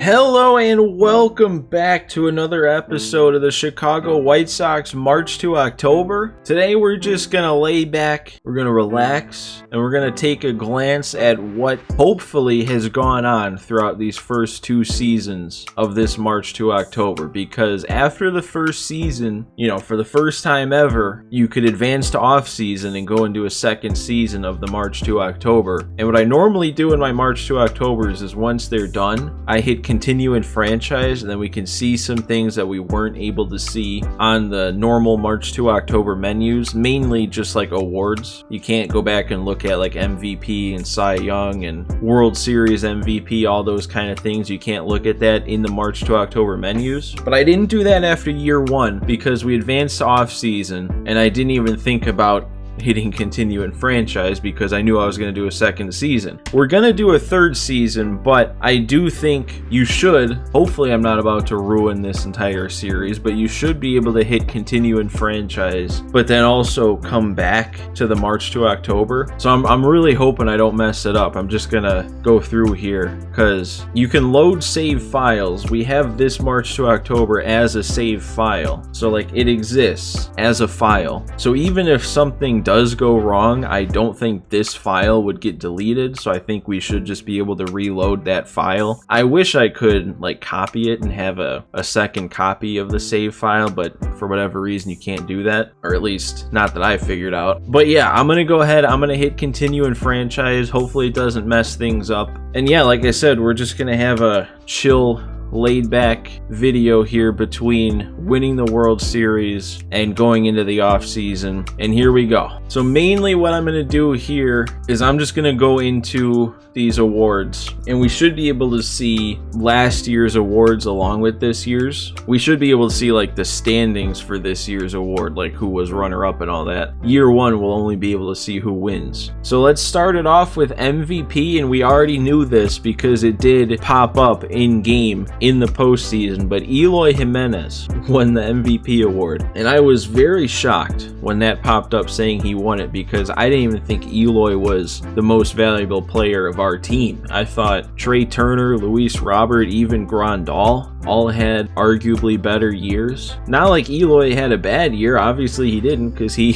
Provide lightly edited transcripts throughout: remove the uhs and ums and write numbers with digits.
Hello and welcome back to another episode of the Chicago White Sox March to October. Today we're just gonna lay back, we're gonna relax, and we're gonna take a glance at what hopefully has gone on throughout these first two seasons of this March to October. Because after the first season, for the first time ever, you could advance to offseason and go into a second season of the March to October. And what I normally do in my March to Octobers is once they're done, I hit continue in franchise, and then we can see some things that we weren't able to see on the normal March to October menus, mainly just like awards. You can't go back and look at like MVP and Cy Young and World Series MVP, all those kind of things. You can't look at that in the March to October menus. But I didn't do that after year one because we advanced to off season, and I didn't even think about hitting continue in franchise because I knew I was going to do a second season. We're going to do a third season, but I do think you should, hopefully I'm not about to ruin this entire series, but you should be able to hit continue in franchise, but then also come back to the March to October. So I'm really hoping I don't mess it up. I'm just going to go through here because you can load save files. We have this March to October as a save file. So like it exists as a file. So even if something does go wrong, I don't think this file would get deleted, so I think we should just be able to reload that file. I wish I could like copy it and have a second copy of the save file, but for whatever reason you can't do that, or at least not that I figured out. But yeah, I'm gonna go ahead, I'm gonna hit continue in franchise. Hopefully it doesn't mess things up. And yeah, like I said, we're just gonna have a chill, laid back video here between winning the World Series and going into the off season, and here we go. So mainly what I'm going to do here is I'm just going to go into these awards, and we should be able to see last year's awards along with this year's. We should be able to see like the standings for this year's award, like who was runner up and all that. Year one we'll only be able to see who wins. So let's start it off with MVP, and we already knew this because it did pop up in game in the postseason, but Eloy Jimenez won the MVP award, and I was very shocked when that popped up saying he won it because I didn't even think Eloy was the most valuable player of our team. I thought Trey Turner, Luis Robert, even Grandal all had arguably better years. Not like Eloy had a bad year, obviously he didn't, because he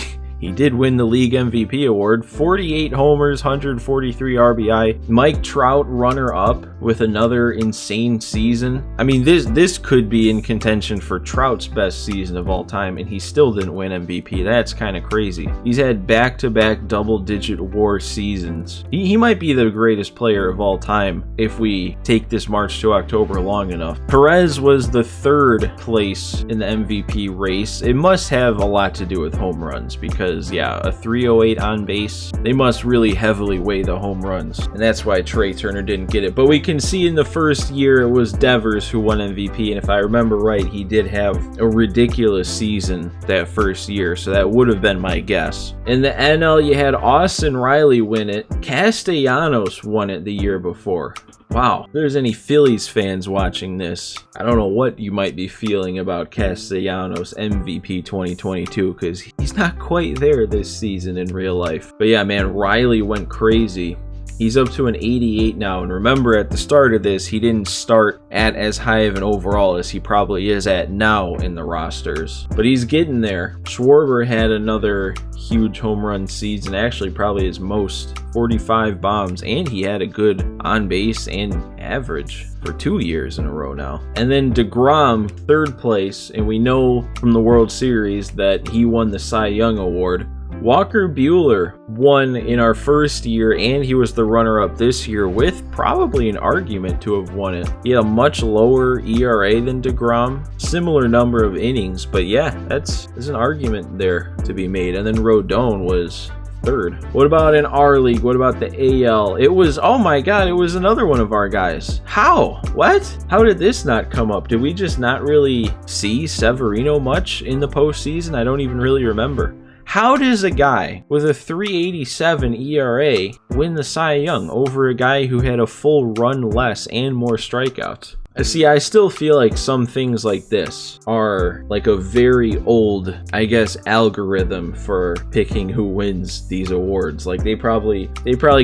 did win the league MVP award. 48 homers, 143 RBI. Mike Trout runner-up with another insane season. I mean, this could be in contention for Trout's best season of all time, and he still didn't win MVP. That's kind of crazy. He's had back-to-back double-digit WAR seasons. He might be the greatest player of all time if we take this March to October long enough. Perez was the third place in the MVP race. It must have a lot to do with home runs because yeah, a 308 on base, they must really heavily weigh the home runs, and that's why Trey Turner didn't get it. But we can see in the first year it was Devers who won MVP, and if I remember right, he did have a ridiculous season that first year, so that would have been my guess. In the NL, you had Austin Riley win it. Castellanos won it the year before. Wow, if there's any Phillies fans watching this, I don't know what you might be feeling about Castellanos MVP 2022 because he's not quite there this season in real life. But yeah, man, Riley went crazy. He's up to an 88 now, and remember at the start of this, he didn't start at as high of an overall as he probably is at now in the rosters. But he's getting there. Schwarber had another huge home run season, actually probably his most, 45 bombs, and he had a good on-base and average for 2 years in a row now. And then DeGrom, third place, and we know from the World Series that he won the Cy Young Award. Walker Buehler won in our first year, and he was the runner-up this year with probably an argument to have won it. He had a much lower ERA than DeGrom, similar number of innings, but yeah, there's an argument there to be made. And then Rodon was third. What about in our league? What about the AL? It was, oh my god, it was another one of our guys. How? What? How did this not come up? Did we just not really see Severino much in the postseason? I don't even really remember. How does a guy with a 3.87 ERA win the Cy Young over a guy who had a full run less and more strikeouts? See, I still feel like some things like this are like a very old, I guess, algorithm for picking who wins these awards. Like they probably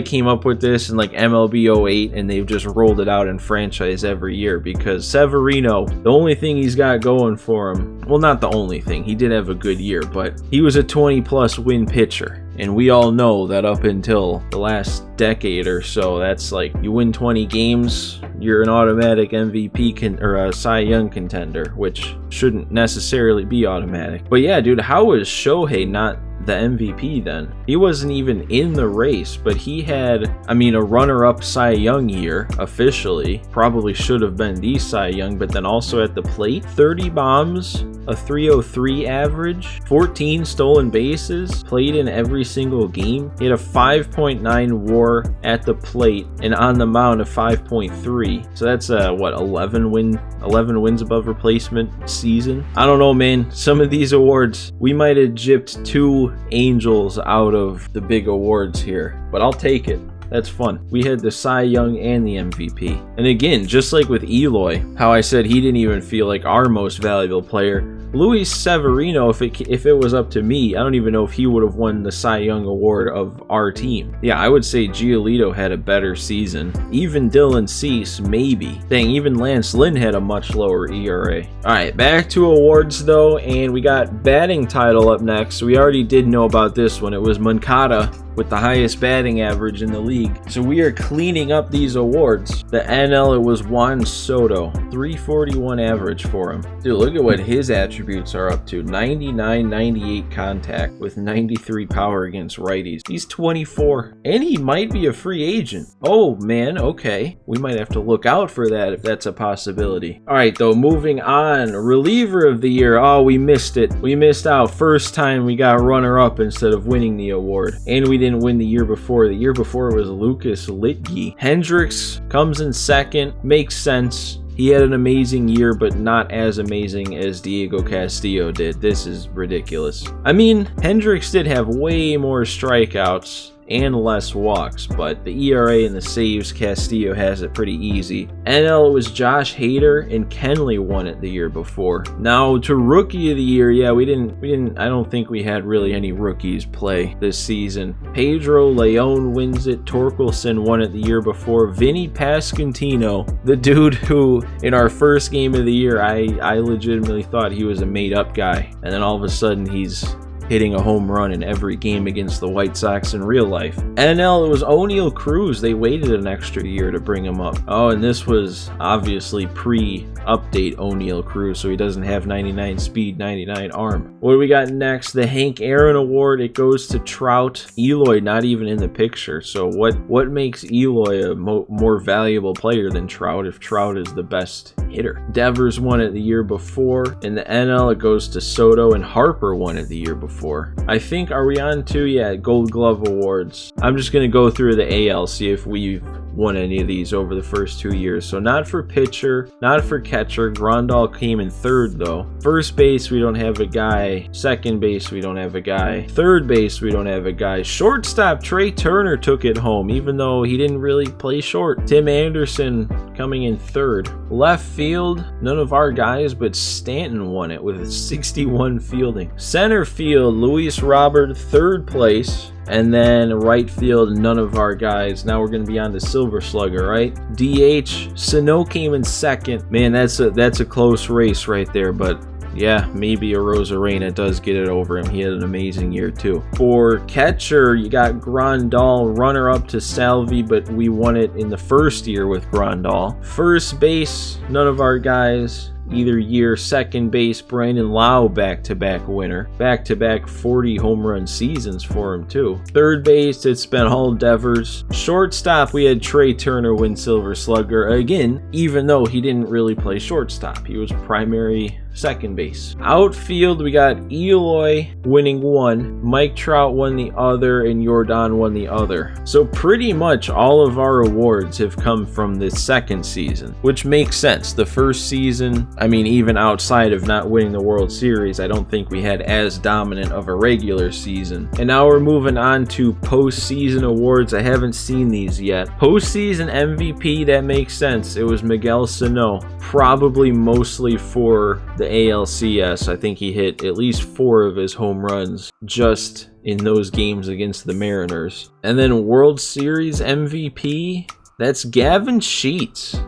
came up with this in like MLB 08 and they've just rolled it out in franchise every year, because Severino, the only thing he's got going for him, well, not the only thing, he did have a good year, but he was a 20+ win pitcher. And we all know that up until the last decade or so, that's like you win 20 games, you're an automatic MVP or a Cy Young contender, which shouldn't necessarily be automatic. But yeah, dude, how is Shohei not the MVP then? He wasn't even in the race, but he had, I mean, a runner-up Cy Young year officially. Probably should have been the Cy Young, but then also at the plate, 30 bombs, a 303 average, 14 stolen bases, played in every single game. He had a 5.9 WAR at the plate and on the mound a 5.3. So that's what, 11 wins above replacement season. I don't know, man. Some of these awards, we might have gypped 2 Angels out of the big awards here, but I'll take it. That's fun. We had the Cy Young and the MVP. And again, just like with Eloy, how I said he didn't even feel like our most valuable player, Luis Severino, if it was up to me, I don't even know if he would have won the Cy Young award of our team. Yeah, I would say Giolito had a better season. Even Dylan Cease, maybe. Dang, even Lance Lynn had a much lower ERA. All right, back to awards though, and we got batting title up next. We already did know about this one. It was Moncada with the highest batting average in the league. So we are cleaning up these awards. The NL, it was Juan Soto, 341 average for him. Dude, look at what his attributes are up to. 99, 98 contact with 93 power against righties. He's 24, and he might be a free agent. Oh man, okay. We might have to look out for that if that's a possibility. All right, though, moving on. Reliever of the year. Oh, we missed it. We missed out. First time we got runner-up instead of winning the award. And we didn't win the year before. The year before was Lucas Litke. Hendricks comes in second. Makes sense. He had an amazing year, but not as amazing as Diego Castillo did. This is ridiculous. I mean, Hendricks did have way more strikeouts and less walks, but the ERA and the saves, Castillo has it pretty easy. NL, it was Josh Hader, and Kenley won it the year before. Now to rookie of the year, yeah, we didn't I don't think we had really any rookies play this season. Pedro Leon wins it. Torkelson won it the year before. Vinny Pasquantino, the dude who in our first game of the year I legitimately thought he was a made up guy, and then all of a sudden he's hitting a home run in every game against the White Sox in real life. NL, it was O'Neal Cruz. They waited an extra year to bring him up. Oh, and this was obviously pre-update O'Neal Cruz, so he doesn't have 99 speed, 99 arm. What do we got next? The Hank Aaron Award. It goes to Trout. Eloy not even in the picture. So what makes Eloy a more valuable player than Trout if Trout is the best hitter? Devers won it the year before. In the NL, it goes to Soto, and Harper won it the year before. I think, are we on to, yeah, Gold Glove Awards. I'm just going to go through the AL, see if we've won any of these over the first 2 years. So not for pitcher, not for catcher. Grandal came in third though. First base, we don't have a guy. Second base, we don't have a guy. Third base, we don't have a guy. Shortstop, Trey Turner took it home, even though he didn't really play short. Tim Anderson coming in third. Left field, none of our guys, but Stanton won it with 61 fielding. Center field, Luis Robert, third place. And then right field, none of our guys. Now we're going to be on the Silver Slugger, right? DH, Sano came in second. Man, that's a close race right there, but yeah, maybe a Rosarena does get it over him. He had an amazing year too. For catcher, you got Grandal, runner-up to Salvi, but we won it in the first year with Grandal. First base, none of our guys either year. Second base, Brandon Lau, back-to-back winner. Back-to-back 40 home run seasons for him too. Third base, it's been all Devers. Shortstop, we had Trey Turner win Silver Slugger again, even though he didn't really play shortstop. He was primary second base. Outfield, we got Eloy winning one, Mike Trout won the other, and Yordan won the other. So pretty much all of our awards have come from this second season, which makes sense. The first season, I mean, even outside of not winning the World Series, I don't think we had as dominant of a regular season. And now we're moving on to postseason awards. I haven't seen these yet. Postseason MVP, that makes sense. It was Miguel Sano, probably mostly for the ALCS. I think he hit at least 4 of his home runs just in those games against the Mariners. And then World Series MVP, that's Gavin Sheets.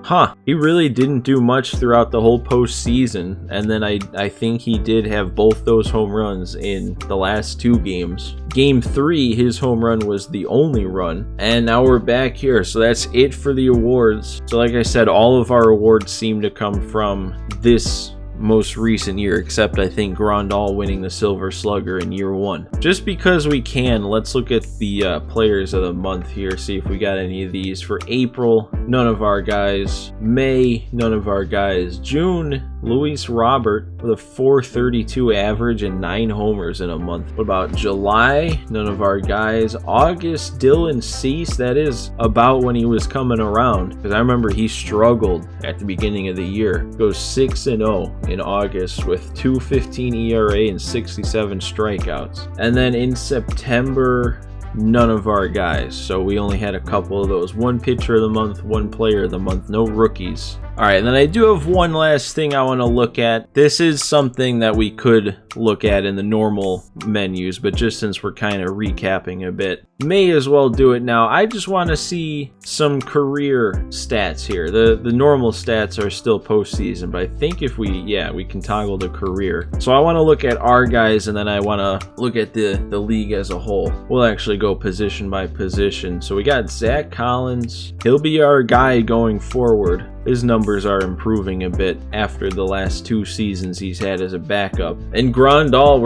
He really didn't do much throughout the whole postseason, and then I think he did have both those home runs in the last 2 games. Game 3, his home run was the only run, and now we're back here. So that's it for the awards. So like I said, all of our awards seem to come from this most recent year, except I think Grandal winning the Silver Slugger in year 1. Just because we can, let's look at the players of the month here, see if we got any of these. For April, none of our guys. May, none of our guys. June, Luis Robert with a .432 average and 9 homers in a month. What about July? None of our guys. August, Dylan Cease. That is about when he was coming around, because I remember he struggled at the beginning of the year. Goes 6-0 in August with .215 ERA and 67 strikeouts. And then in September, none of our guys. So we only had a couple of those. 1 pitcher of the month, 1 player of the month, no rookies. All right, and then I do have one last thing I want to look at. This is something that we could look at in the normal menus, but just since we're kind of recapping a bit, may as well do it now. I just want to see some career stats here. The normal stats are still postseason, but I think if we can toggle the career. So I want to look at our guys, and then I want to look at the league as a whole. We'll actually go position by position. So we got Zach Collins. He'll be our guy going forward. His numbers are improving a bit after the last 2 seasons he's had as a backup. And Grandal,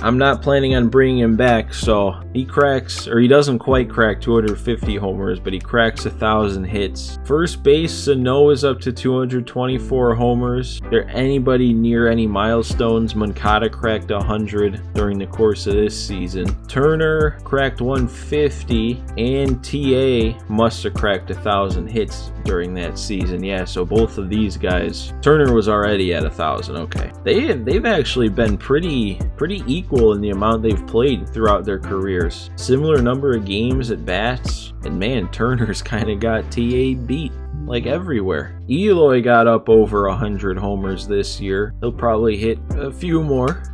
I'm not planning on bringing him back, so he doesn't quite crack 250 homers, but he cracks 1,000 hits. First base, Sano is up to 224 homers. There anybody near any milestones? Moncada cracked 100 during the course of this season. Turner cracked 150, and TA must have cracked 1,000 hits during that season. Yeah, so both of these guys. Turner was already at 1,000. Okay, they've actually been pretty equal in the amount they've played throughout their careers. Similar number of games at bats, and man, Turner's kind of got TA beat like everywhere. Eloy got up over 100 homers this year. He'll probably hit a few more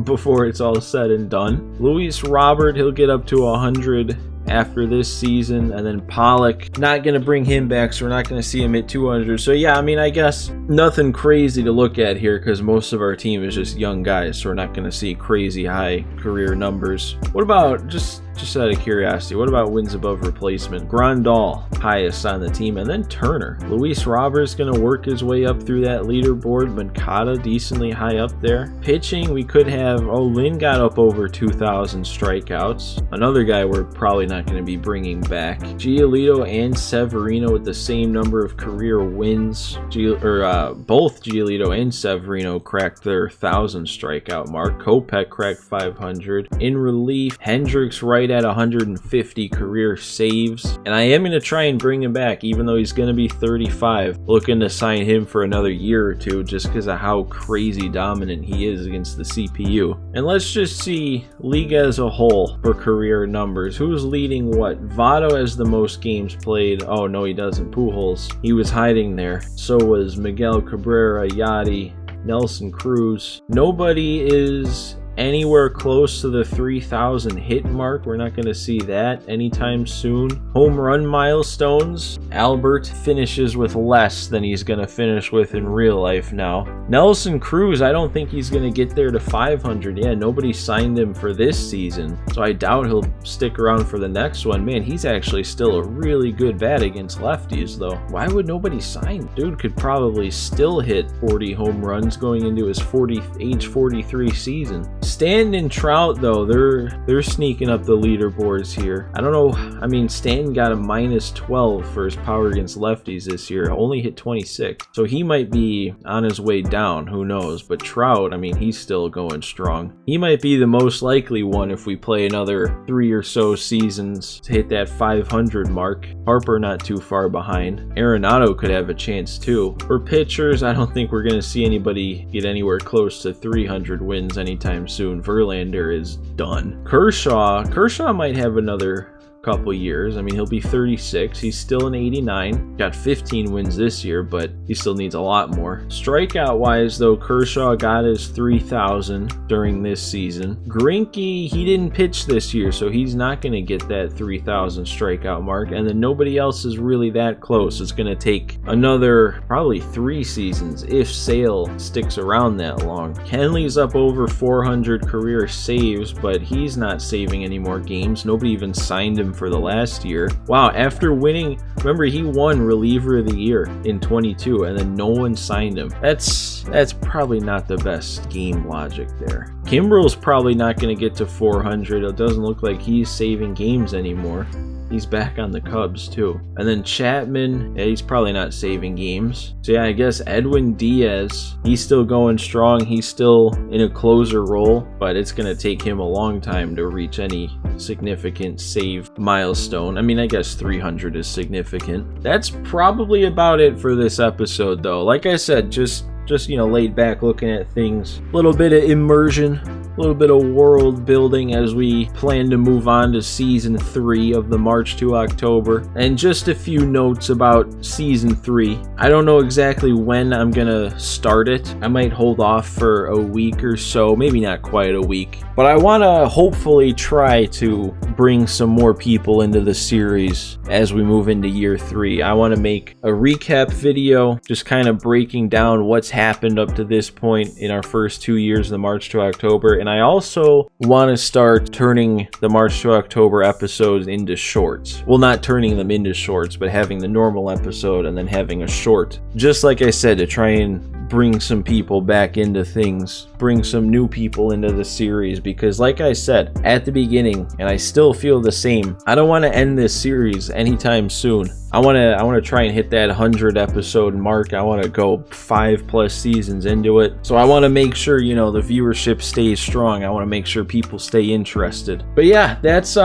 before it's all said and done. Luis Robert, he'll get up to 100 after this season. And then Pollock, not going to bring him back, so we're not going to see him hit 200. So yeah, I guess nothing crazy to look at here, because most of our team is just young guys, so we're not going to see crazy high career numbers. What about, just out of curiosity, what about wins above replacement? Grandal, highest on the team, and then Turner. Luis Robert's going to work his way up through that leaderboard. Moncada, decently high up there. Pitching, we could have, Lynn got up over 2,000 strikeouts. Another guy we're probably not going to be bringing back. Giolito and Severino with the same number of career wins. Both Giolito and Severino cracked their 1,000 strikeout mark. Kopech cracked 500. In relief, Hendricks right at 150 career saves, and I am going to try and bring him back, even though he's going to be 35. Looking to sign him for another year or two, just because of how crazy dominant he is against the CPU. And let's just see league as a whole for career numbers. Who's leading what? Votto has the most games played. Oh no, he doesn't. Pujols, he was hiding there. So was Miguel Cabrera, Yachty, Nelson Cruz. Nobody is anywhere close to the 3,000 hit mark. We're not going to see that anytime soon. Home run milestones, Albert finishes with less than he's going to finish with in real life now. Nelson Cruz, I don't think he's going to get there to 500. Yeah, nobody signed him for this season, so I doubt he'll stick around for the next one. Man, he's actually still a really good bat against lefties, though. Why would nobody sign? Dude could probably still hit 40 home runs going into his age 43 season. Stanton and Trout, though, they're sneaking up the leaderboards here. I don't know. I mean, Stanton got a -12 for his power against lefties this year. Only hit 26. So he might be on his way down. Who knows? But Trout, I mean, he's still going strong. He might be the most likely one if we play another 3 or so seasons to hit that 500 mark. Harper not too far behind. Arenado could have a chance too. For pitchers, I don't think we're going to see anybody get anywhere close to 300 wins anytime soon. Verlander is done. Kershaw might have another couple years. I mean, he'll be 36. He's still an 89. Got 15 wins this year, but he still needs a lot more. Strikeout wise, though, Kershaw got his 3,000 during this season. Greinke, he didn't pitch this year, so he's not going to get that 3,000 strikeout mark. And then nobody else is really that close. It's going to take another probably 3 seasons if Sale sticks around that long. Kenley's up over 400 career saves, but he's not saving any more games. Nobody even signed him for the last year. Wow, after winning, remember he won reliever of the year in 22 and then no one signed him. That's probably not the best game logic there. Kimbrel's probably not going to get to 400. It doesn't look like he's saving games anymore. He's back on the Cubs too. And then Chapman, yeah, he's probably not saving games. So yeah, I guess Edwin Diaz, he's still going strong. He's still in a closer role, but it's going to take him a long time to reach any significant save milestone. I mean, I guess 300 is significant. That's probably about it for this episode though. Like I said, just laid back looking at things. A little bit of immersion, a little bit of world building as we plan to move on to season 3 of the March to October. And just a few notes about season 3. I don't know exactly when I'm gonna start it. I might hold off for a week or so, maybe not quite a week. But I want to hopefully try to bring some more people into the series as we move into year 3. I want to make a recap video, just kind of breaking down what's happened up to this point in our first 2 years of the March to October. And I also want to start turning the March to October episodes into shorts. Well, not turning them into shorts, but having the normal episode and then having a short. Just like I said, to try and bring some people back into things, bring some new people into the series, because like I said at the beginning, and I still feel the same, I don't want to end this series anytime soon. I want to try and hit that 100 episode mark. I want to go 5+ seasons into it. So I want to make sure, the viewership stays strong. I want to make sure people stay interested. But yeah, that's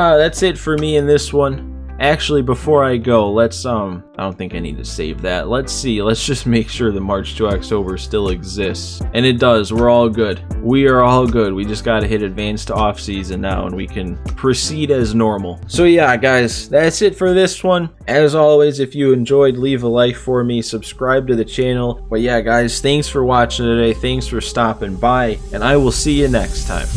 it for me in this one. Actually, before I go, let's I don't think I need to save that. Let's just make sure the March to October still exists. And it does. We're all good. We are all good. We just gotta hit advance to off season now and we can proceed as normal. So yeah, guys, that's it for this one. As always, if you enjoyed, leave a like for me, subscribe to the channel. But yeah, guys, thanks for watching today. Thanks for stopping by, and I will see you next time.